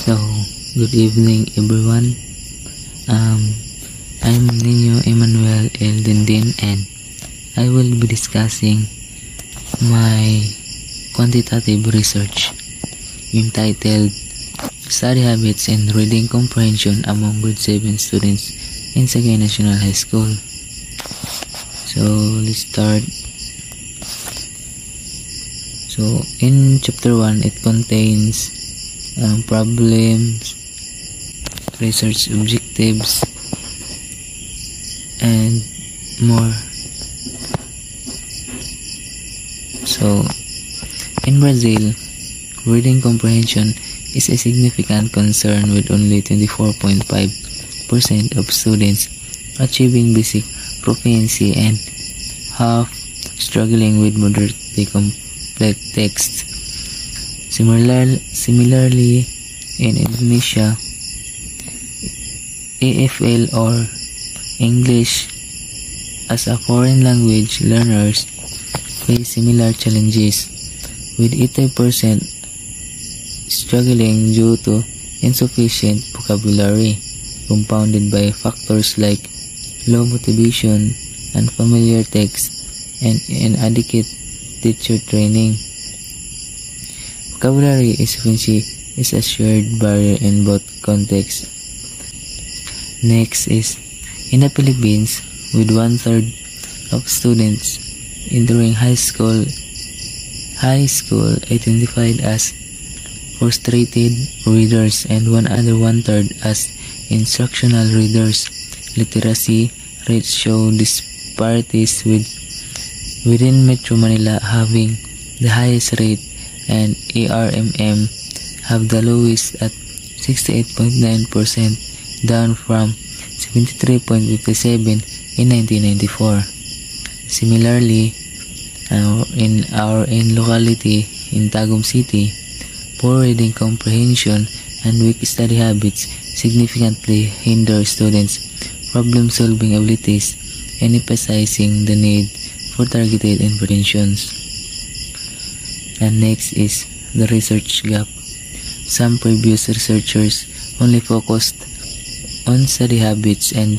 So, good evening everyone. I'm Nino Emmanuel L. Dindin, and I will be discussing my quantitative research entitled Study Habits and Reading Comprehension Among Grade 7 Students in Sagay National High School. So, let's start. So, in Chapter 1, it contains problems, research objectives, and more. So, in Brazil, reading comprehension is a significant concern, with only 24.5% of students achieving basic proficiency and half struggling with moderately complex text. Similarly, in Indonesia, EFL or English as a foreign language learners face similar challenges, with 80% struggling due to insufficient vocabulary, compounded by factors like low motivation, unfamiliar text, and inadequate teacher training. Vocabulary efficiency is a shared barrier in both contexts. Next is, in the Philippines, with 1/3 of students entering high school identified as frustrated readers and another 1/3 as instructional readers, literacy rates show disparities, within Metro Manila having the highest rate and ARMM have the lowest at 68.9%, down from 73.57 in 1994. Similarly, in our locality in Tagum City, poor reading comprehension and weak study habits significantly hinder students' problem-solving abilities, and emphasizing the need for targeted interventions. And next is the research gap. Some previous researchers only focused on study habits and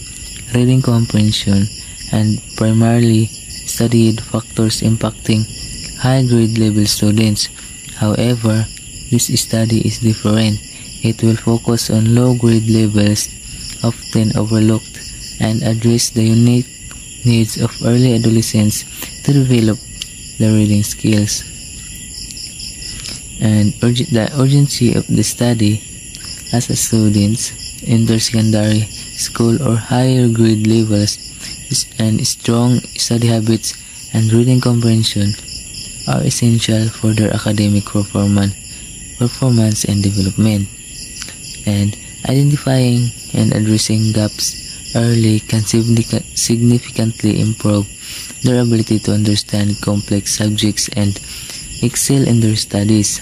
reading comprehension and primarily studied factors impacting high grade level students. However, this study is different. It will focus on low grade levels, often overlooked, and address the unique needs of early adolescents to develop the reading skills. And the urgency of the study as a students enter secondary school or higher grade levels, and strong study habits and reading comprehension are essential for their academic performance and development. And identifying and addressing gaps early can significantly improve their ability to understand complex subjects and excel in their studies.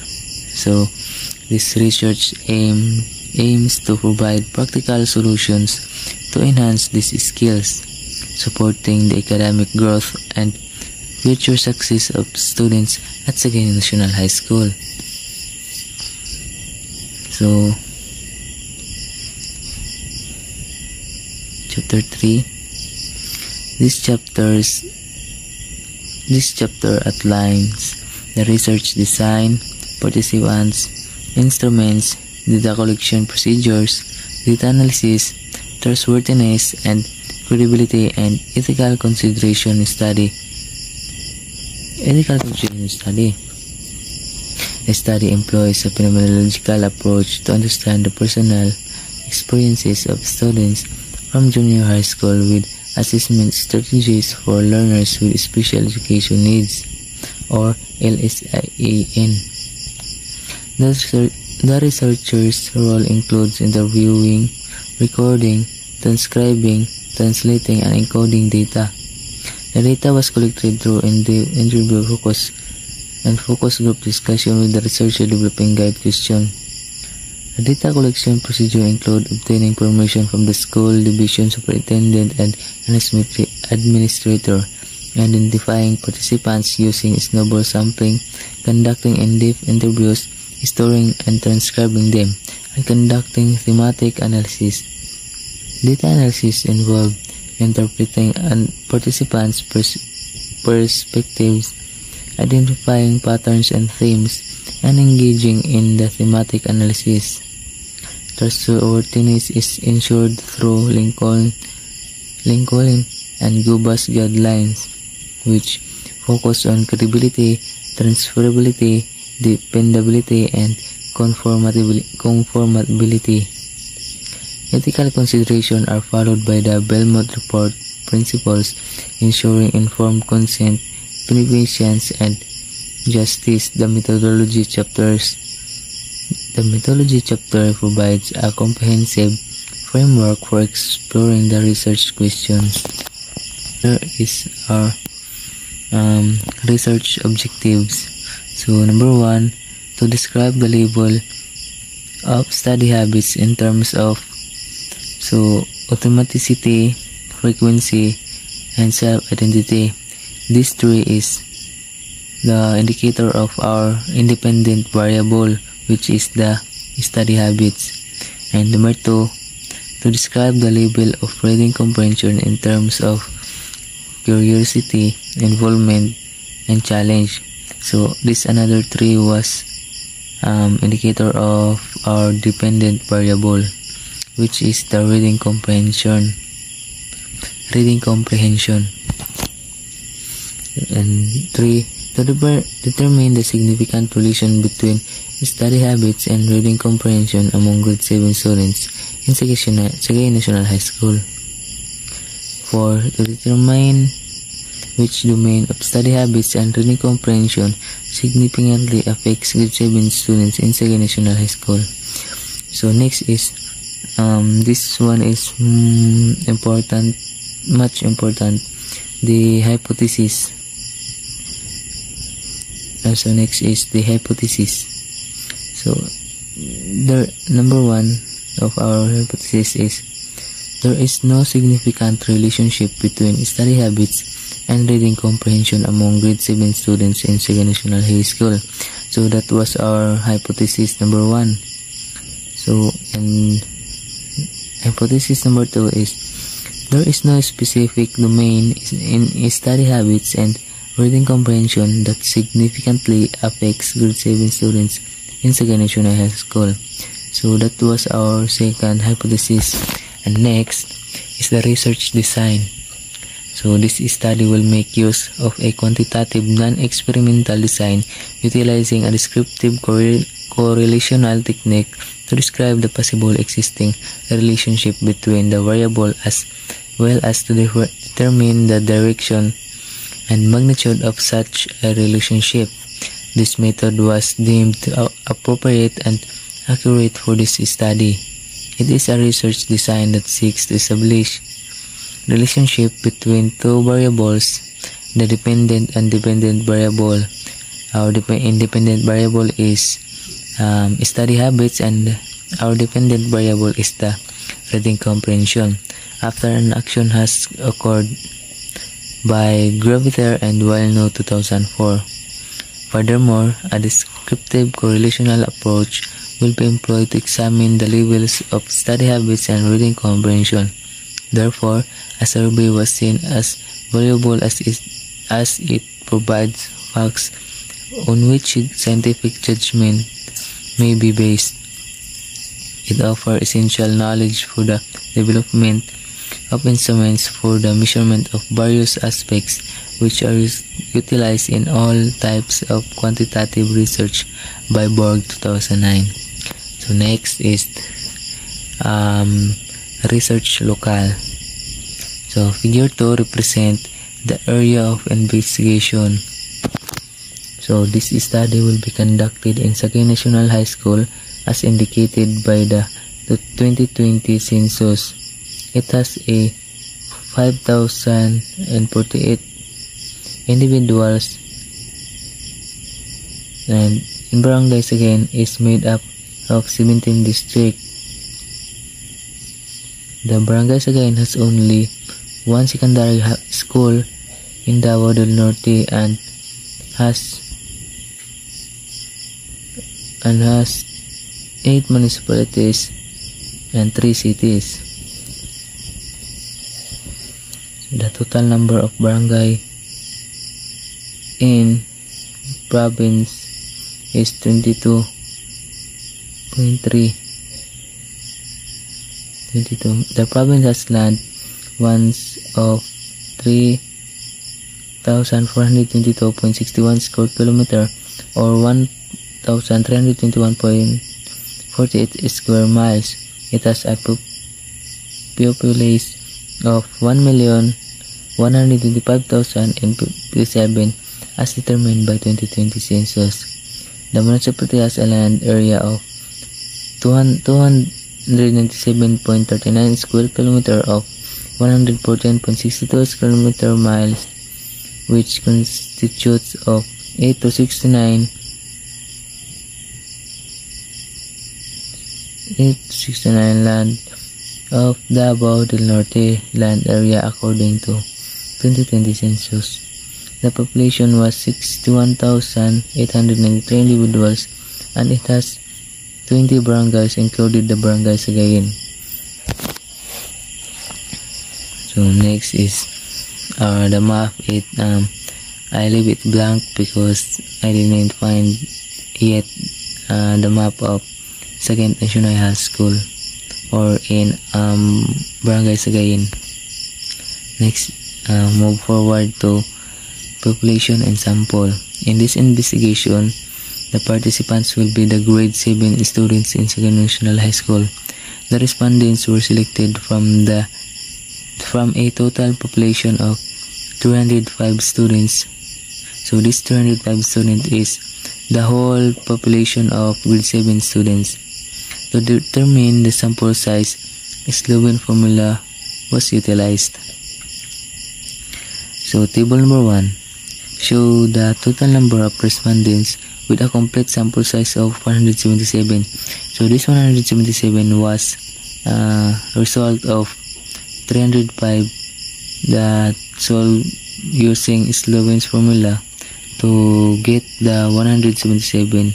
So, this research aims to provide practical solutions to enhance these skills, supporting the academic growth and future success of students at Sagay National High School. So, Chapter 3. This chapter outlines the research design, participants, instruments, data collection procedures, data analysis, trustworthiness and credibility, and ethical consideration study. The study employs a phenomenological approach to understand the personal experiences of students from junior high school, with assessment strategies for learners with special education needs, or LSIAN. The researcher's role includes interviewing, recording, transcribing, translating, and encoding data. The data was collected through interview focus group discussion, with the researcher developing guide question. The data collection procedure include obtaining permission from the school division superintendent and administrator, identifying participants using snowball sampling, conducting in-depth interviews, storing and transcribing them, and conducting thematic analysis. Data analysis involved interpreting participants' perspectives, identifying patterns and themes, and engaging in the thematic analysis. Trustworthiness is ensured through Lincoln and Gubas guidelines, which focus on credibility, transferability, dependability, and conformability. Ethical considerations are followed by the Belmont Report principles, ensuring informed consent, beneficence, and justice. The methodology chapter provides a comprehensive framework for exploring the research questions. Here is our research objectives. So number 1, to describe the label of study habits in terms of automaticity, frequency, and self-identity. This tree is the indicator of our independent variable, which is the study habits. And number 2, to describe the level of reading comprehension in terms of curiosity, involvement, and challenge. So this another tree was indicator of our dependent variable, which is the reading comprehension. And 3, to determine the significant relation between study habits and reading comprehension among grade 7 students in Sagay National High School. 4, to determine which domain of study habits and reading comprehension significantly affects grade 7 students in Sagay National High School. So next is this one is much important, the hypothesis. So next is the hypothesis. So the number 1 of our hypothesis is there is no significant relationship between study habits and reading comprehension among grade 7 students in Sagay National High School. So that was our hypothesis number 1. So, and hypothesis number 2 is there is no specific domain in study habits and reading comprehension that significantly affects grade 7 students in Sagay National High School. So that was our second hypothesis. And next is the research design. So this study will make use of a quantitative non-experimental design utilizing a descriptive correlational technique to describe the possible existing relationship between the variable as well as to determine the direction and magnitude of such a relationship. This method was deemed appropriate and accurate for this study. It is a research design that seeks to establish relationship between two variables, the dependent and dependent variable. Our independent variable is study habits, and our dependent variable is the reading comprehension after an action has occurred by Graviter and Wallno 2004. Furthermore, a descriptive correlational approach will be employed to examine the levels of study habits and reading comprehension. Therefore, a survey was seen as valuable as it provides facts on which scientific judgment may be based. It offers essential knowledge for the development of instruments for the measurement of various aspects which are utilized in all types of quantitative research by Borg 2009. So next is research locale. So figure 2 represents the area of investigation. So this study will be conducted in Sagay National High School as indicated by the 2020 census. It has a 5,048 individuals, and in barangays again is made up of 17 districts. The barangays again has only one secondary school in Davao del Norte and has 8 municipalities and 3 cities. The total number of barangay in province is 22.3. The province has land once of 3,422.61 square kilometer or 1,321.48 square miles. It has a population of 1,125,057 as determined by 2020 census. The municipality has a land area of 297.39 square kilometer of 114.62 square miles, which constitutes of 8 to 69 land of Davao del Norte land area according to 2020 census. The population was 61,893 individuals and it has 20 barangays included the barangay Sagayin. So next is the map. I leave it blank because I didn't find yet the map of Second National High School or in barangay Sagayin. Next, move forward to population and sample. In this investigation, the participants will be the grade 7 students in Second National High School. The respondents were selected from a total population of 305 students. So this 305 students is the whole population of grade 7 students. To determine the sample size, a Sloven formula was utilized. So table number 1 show the total number of respondents with a complete sample size of 177. So this 177 was a result of 305 that solved using Sloven's formula to get the 177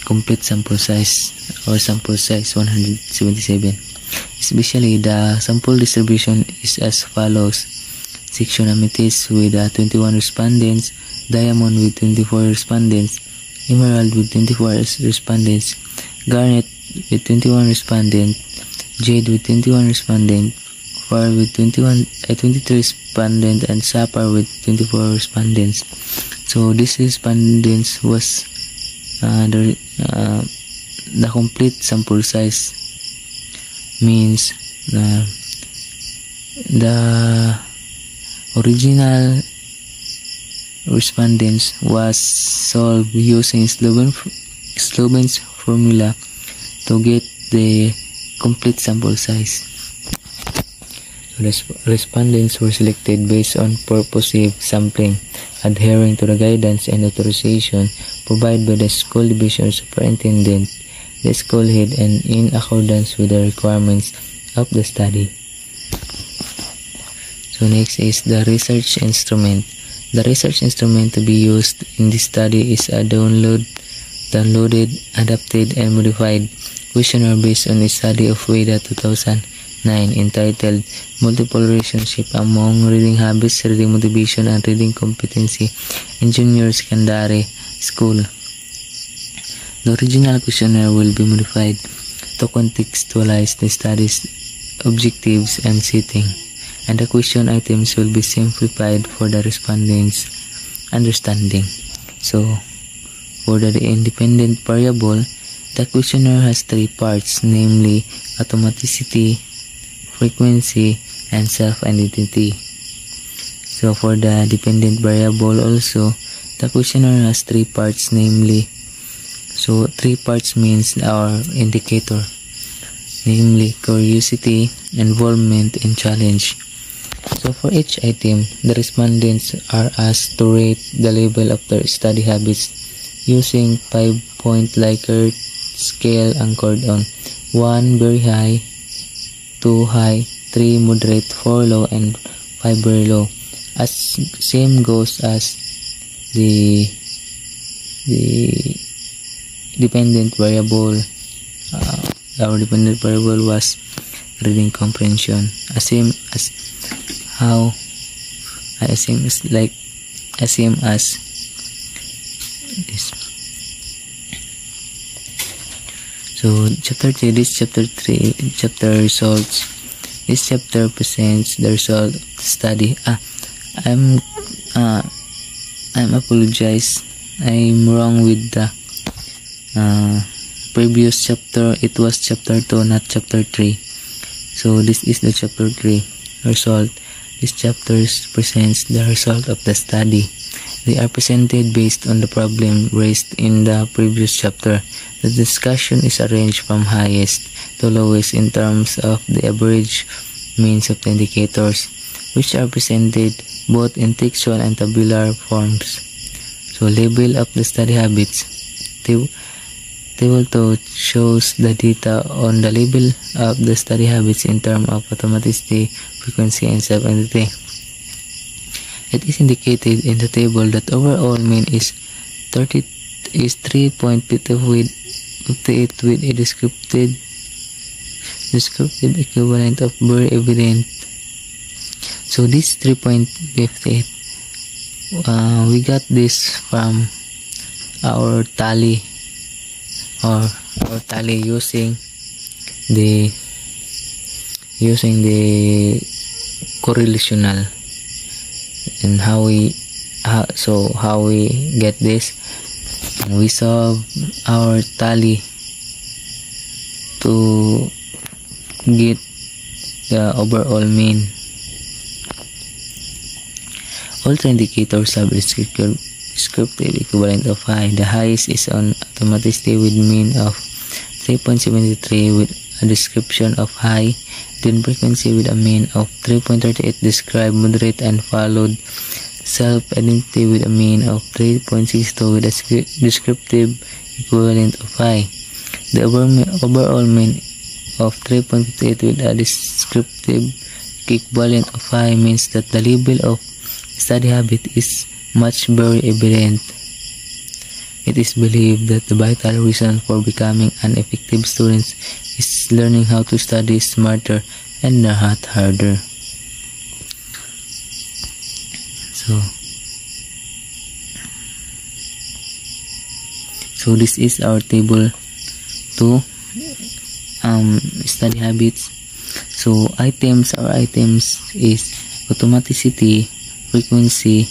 complete sample size or sample size 177. Especially the sample distribution is as follows: section amethyst with 21 respondents, diamond with 24 respondents, emerald with 24 respondents, garnet with 21 respondents, jade with 21 respondents, pearl with 23 respondents, and sapphire with 24 respondents. So this respondents was the complete sample size, means the original respondents was solved using Sloven's formula to get the complete sample size. Respondents were selected based on purposive sampling, adhering to the guidance and authorization provided by the school division superintendent, the school head, and in accordance with the requirements of the study. So next is the research instrument. The research instrument to be used in this study is a downloaded, adapted, and modified questionnaire based on a study of WEDA 2009 entitled Multiple Relationship Among Reading Habits, Reading Motivation, and Reading Competency in Junior Secondary School. The original questionnaire will be modified to contextualize the study's objectives and setting, and the question items will be simplified for the respondents' understanding. So, for the independent variable, the questionnaire has 3 parts, namely automaticity, frequency, and self-identity. So, for the dependent variable also, the questionnaire has 3 parts, namely, so 3 parts means our indicator, namely curiosity, involvement, and challenge. So for each item, the respondents are asked to rate the level of their study habits using 5-point Likert scale anchored on 1 very high, 2 high, 3 moderate, 4 low, and 5 very low. As same goes as the dependent variable our dependent variable was reading comprehension. Same as this. So chapter 3 chapter results. This chapter presents the result of the study. I'm apologize. I'm wrong with the previous chapter. It was chapter 2, not chapter 3. So this is the chapter 3 result. This chapter presents the result of the study. They are presented based on the problem raised in the previous chapter. The discussion is arranged from highest to lowest in terms of the average means of the indicators, which are presented both in textual and tabular forms. So label of the study habits. Table 2 shows the data on the label of the study habits in terms of automaticity, frequency, and self-identity. It is indicated in the table that overall mean is 3.58 with a descriptive equivalent of very evident. So this 3.58, we got this from our tally using the correlational. And how we get this? We solve our tally to get the overall mean. All three indicators have descriptive equivalent of high. The highest is on automaticity with mean of 3.73 with a description of high. Then frequency with a mean of 3.38 describe moderate, and followed self-identity with a mean of 3.62 with a descriptive equivalent of high. The overall mean of 3.58 with a descriptive equivalent of high means that the label of study habit is much very evident. It is believed that the vital reason for becoming an effective student is learning how to study smarter and not harder. So this is our table 2 study habits. So items is automaticity, frequency,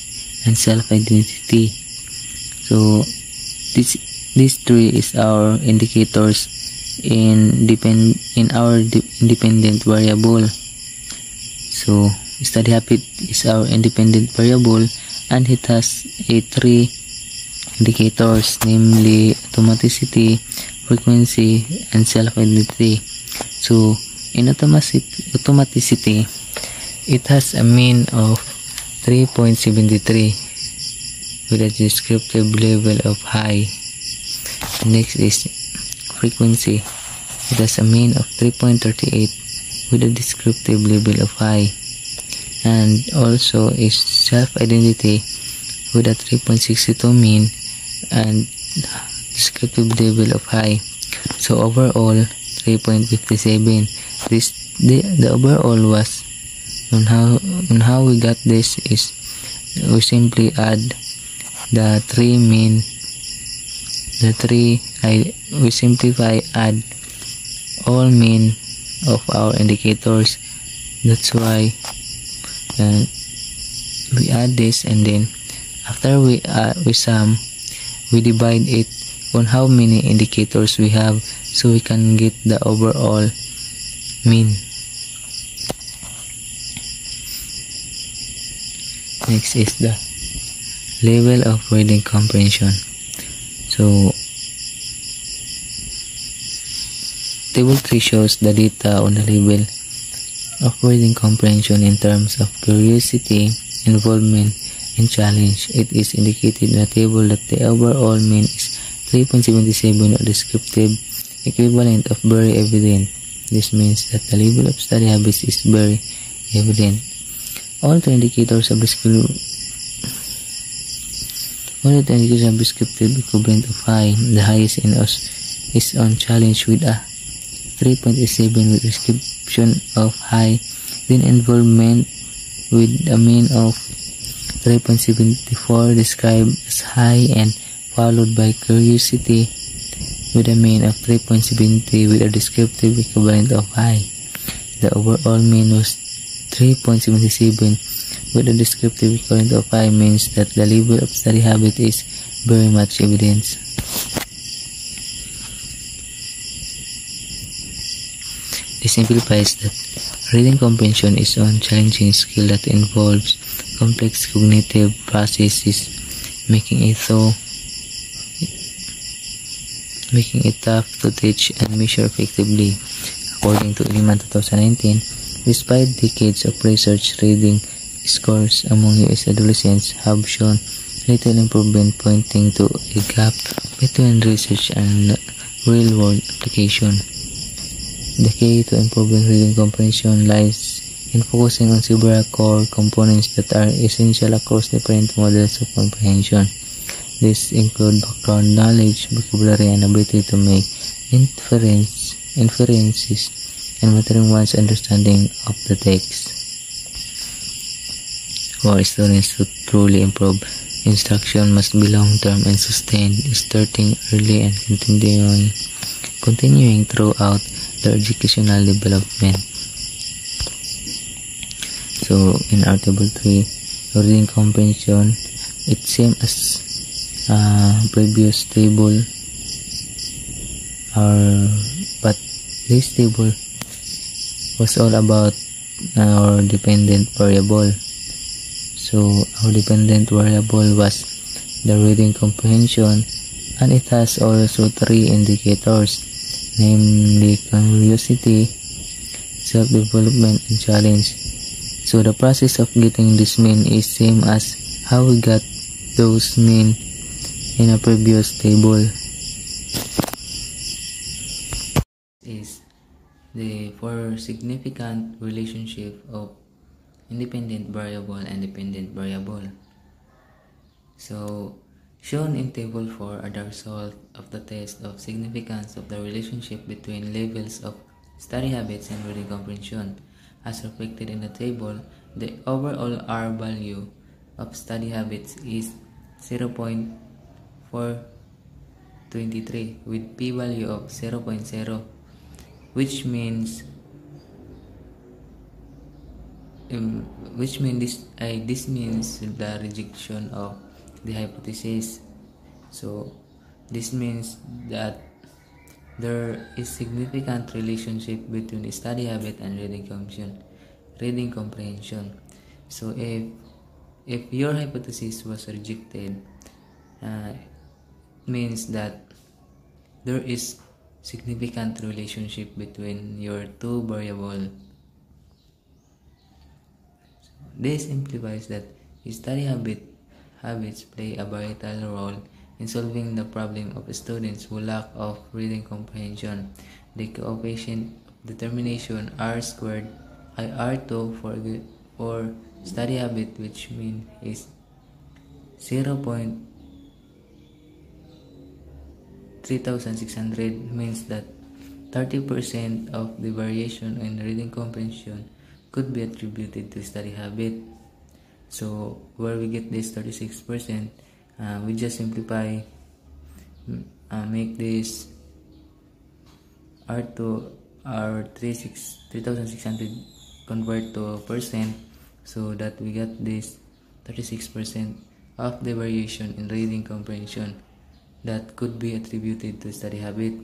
and self-identity. So these three is our indicators in our independent variable. So study habit is our independent variable, and it has three indicators, namely automaticity, frequency, and self-identity. So in automaticity, it has a mean of 3.73 with a descriptive level of high. Next is frequency. It has a mean of 3.38 with a descriptive level of high. And also is self-identity with a 3.62 mean and descriptive level of high. So overall 3.57. The overall was on how we got this is we simply add the three mean, we simplify add all mean of our indicators. That's why we add this, and then after we sum, we divide it on how many indicators we have, so we can get the overall mean. Next is the level of reading comprehension. So table 3 shows the data on the level of reading comprehension in terms of curiosity, involvement, and challenge. It is indicated in the table that the overall mean is 3.77 or descriptive equivalent of very evident. This means that the level of study habits is very evident. All the indicators of descriptive equivalent of high. The highest in us is on challenge with a 3.7 with description of high, then involvement with a mean of 3.74 described as high, and followed by curiosity with a mean of 3.70 with a descriptive equivalent of high. The overall mean was 3.77 with a descriptive equivalent of high, means that the level of study habit is very much evidence. This simplifies that reading comprehension is a challenging skill that involves complex cognitive processes, making it tough to teach and measure effectively. According to Lehman 2019, despite decades of research, reading scores among U.S. adolescents have shown little improvement, pointing to a gap between research and real-world application. The key to improving reading comprehension lies in focusing on several core components that are essential across different models of comprehension. These include background knowledge, vocabulary, and ability to make inferences, and mastering one's understanding of the text. For students to truly improve, instruction must be long-term and sustained, starting early and continuing throughout their educational development. So, in our table 3, reading comprehension, it's same as previous table, but this table was all about our dependent variable. So our dependent variable was the reading comprehension, and it has also 3 indicators, namely curiosity, self-development, and challenge. So the process of getting this mean is same as how we got those mean in a previous table. Is the for significant relationship of independent variable and dependent variable. So shown in table 4 are the result of the test of significance of the relationship between levels of study habits and reading comprehension. As reflected in the table, the overall R value of study habits is 0.423 with p-value of 0.0, which means this means the rejection of the hypothesis. So this means that there is significant relationship between study habit and reading comprehension. So if your hypothesis was rejected, means that there is significant relationship between your two variables. This implies that study habits play a vital role in solving the problem of students who lack of reading comprehension. The coefficient of determination R² I R2 for study habit, which mean is 0.3600, means that 30% of the variation in reading comprehension could be attributed to study habit. So where we get this 36%, we just simplify, make this R2 3600 convert to percent, so that we get this 36% of the variation in reading comprehension that could be attributed to study habit,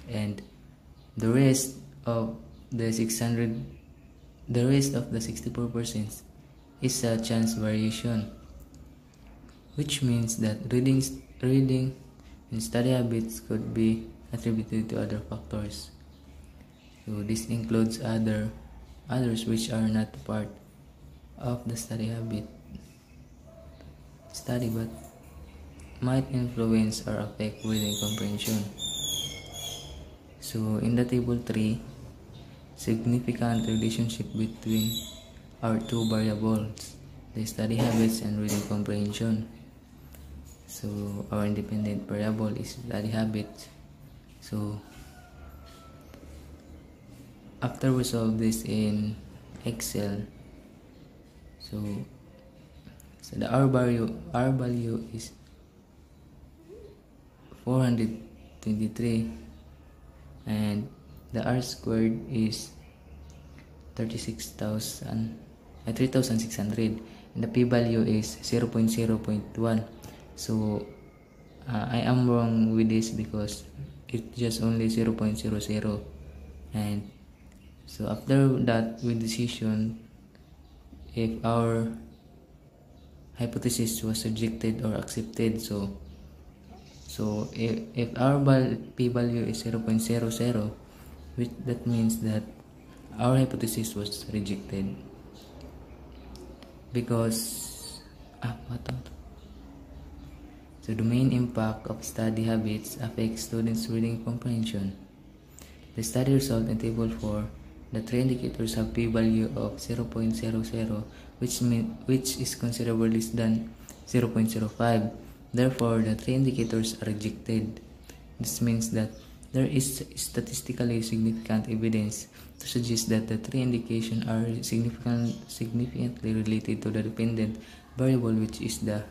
and the rest of the 64% is a chance variation, which means that reading and study habits could be attributed to other factors. So this includes others which are not part of the study but might influence or affect reading comprehension. So in the table 3, significant relationship between our two variables, the study habits and reading comprehension. So our independent variable is study habits. So after we solve this in Excel, so the R value is 423 and the R squared is 36,600 and the p value is 0.0.1. So I am wrong with this because it's just only 0.00, and so after that we decision if our hypothesis was rejected or accepted. So if our p value is 0.00, which that means that our hypothesis was rejected because so the main impact of study habits affects students' reading comprehension. The study result in table 4, the three indicators have p-value of 0.00, which is considerably less than 0.05. Therefore, the three indicators are rejected. This means that there is statistically significant evidence to suggest that the three indications are significantly related to the dependent variable, which is the